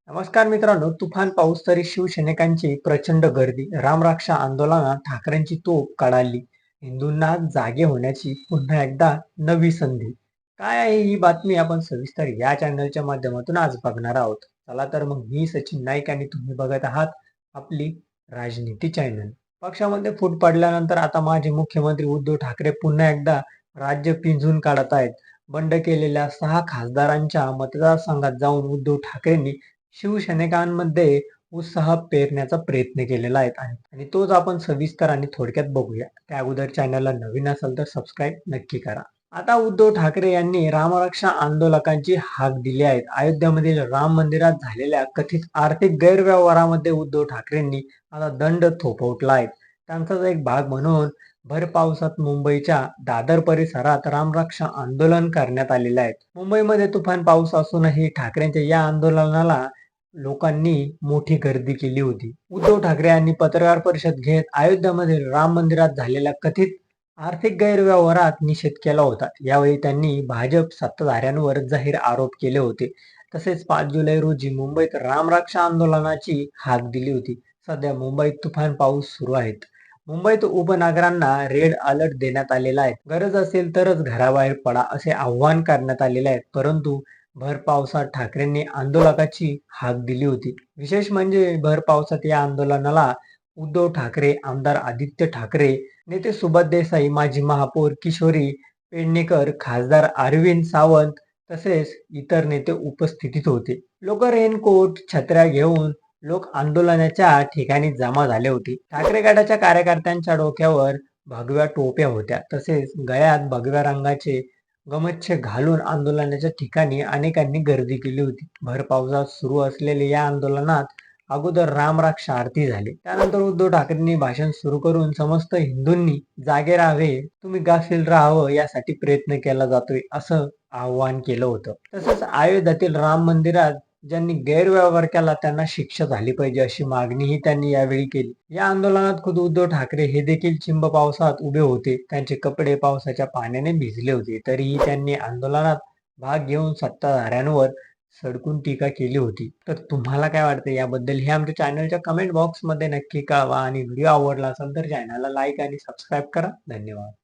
नमस्कार मित्रांनो, तुफान पाऊस तरी शिवसैनिकांची प्रचंड गर्दी. रामरक्षा आंदोलनात ठाकरेंची तोफ कडाडली. हिंदूंना जागे होण्याची पुन्हा एकदा नवी संधी. काय आहे ही बातमी आपण सविस्तर या चॅनलच्या माध्यमातून आज बघणार आहोत. चला तर मग मी सचिन नाईक आणि तुम्ही बघत आहात आपली राजनीती चॅनल. पक्षामध्ये फूट पडल्यानंतर आता माजी मुख्यमंत्री उद्धव ठाकरे पुन्हा एकदा राज्य पिंजून काढत आहेत. बंड केलेल्या 6 खासदारांच्या मतदारसंघात जाऊन उद्धव ठाकरेंनी शिवसैनिकांमध्ये उत्साह पेरण्याचा प्रयत्न केलेला आहे आणि तोच आपण सविस्तर आणि थोडक्यात बघूया. त्या अगोदर चॅनलला नवीन असेल तर सबस्क्राईब नक्की करा. आता उद्धव ठाकरे यांनी रामरक्षा आंदोलकांची हाक दिली आहे. अयोध्येमधील राम मंदिरात झालेल्या कथित आर्थिक गैरव्यवहारामध्ये उद्धव ठाकरेंनी आता दंड थोपवला आहे. त्यांचाच एक भाग म्हणून भर पावसात मुंबईच्या दादर परिसरात रामरक्षा आंदोलन करण्यात आलेले आहे. मुंबईमध्ये तुफान पाऊस असूनही ठाकरेंच्या या आंदोलनाला लोकांनी मोठी गर्दी केली होती. उद्धव ठाकरे यांनी पत्रकार परिषद घेत अयोध्येमधील राम मंदिरात झालेल्या कथित आर्थिक गैरव्यवहारात निषेध केला होता. यावेळी त्यांनी भाजप सत्ताधाऱ्यांवर जाहीर आरोप केले होते. तसेच 5 जुलै रोजी मुंबईत रामरक्षा आंदोलनाची हाक दिली होती. सध्या मुंबईत तुफान पाऊस सुरू आहे. मुंबईत उपनगरांना रेड अलर्ट देण्यात आलेला आहे. गरज असेल तरच घराबाहेर पडा असे आवाहन करण्यात आलेले आहे. परंतु भर पावसात ठाकरेंनी आंदोलकाची हाक दिली होती. विशेष म्हणजे भर पावसात या आंदोलनाला उद्धव ठाकरे, आमदार आदित्य ठाकरे, नेते सुभाष देसाई, माजी महापौर किशोरी पेडणेकर, खासदार अरविंद सावंत तसेच इतर नेते उपस्थितीत होते. लोक रेनकोट, छत्र्या घेऊन लोक आंदोलनाच्या ठिकाणी जमा झाले होते. ठाकरे गटाच्या कार्यकर्त्यांच्या डोक्यावर भगव्या टोप्या होत्या. तसेच गळ्यात भगव्या रंगाचे गमच्छे घालून आंदोलनाच्या ठिकाणी अनेकांनी गर्दी केली होती. भर पावसात सुरू असलेल्या या आंदोलनात अगोदर रामरक्षा आरती झाली. त्यानंतर उद्धव ठाकरेंनी भाषण सुरू करून समस्त हिंदूंनी जागे राहावे, तुम्ही गाफील राहावं यासाठी प्रयत्न केला जातोय असं आवाहन केलं होतं. तसंच अयोध्येतील राम मंदिरात ज्यांनी गैरव्यवहार केला त्यांना शिक्षा झाली पाहिजे अशी मागणीही त्यांनी यावेळी केली. या आंदोलनात खुद उद्धव ठाकरे हे देखील चिंब पावसात उभे होते. त्यांचे कपडे पावसाच्या पाण्याने भिजले होते. तरीही त्यांनी आंदोलनात भाग घेऊन सत्ताधाऱ्यांवर सडकून टीका केली होती. तर तुम्हाला काय वाटतं याबद्दल हे आमच्या चॅनलच्या कमेंट बॉक्समध्ये नक्की कळवा आणि व्हिडिओ आवडला असेल तर चॅनलला लाईक आणि सबस्क्राईब करा. धन्यवाद.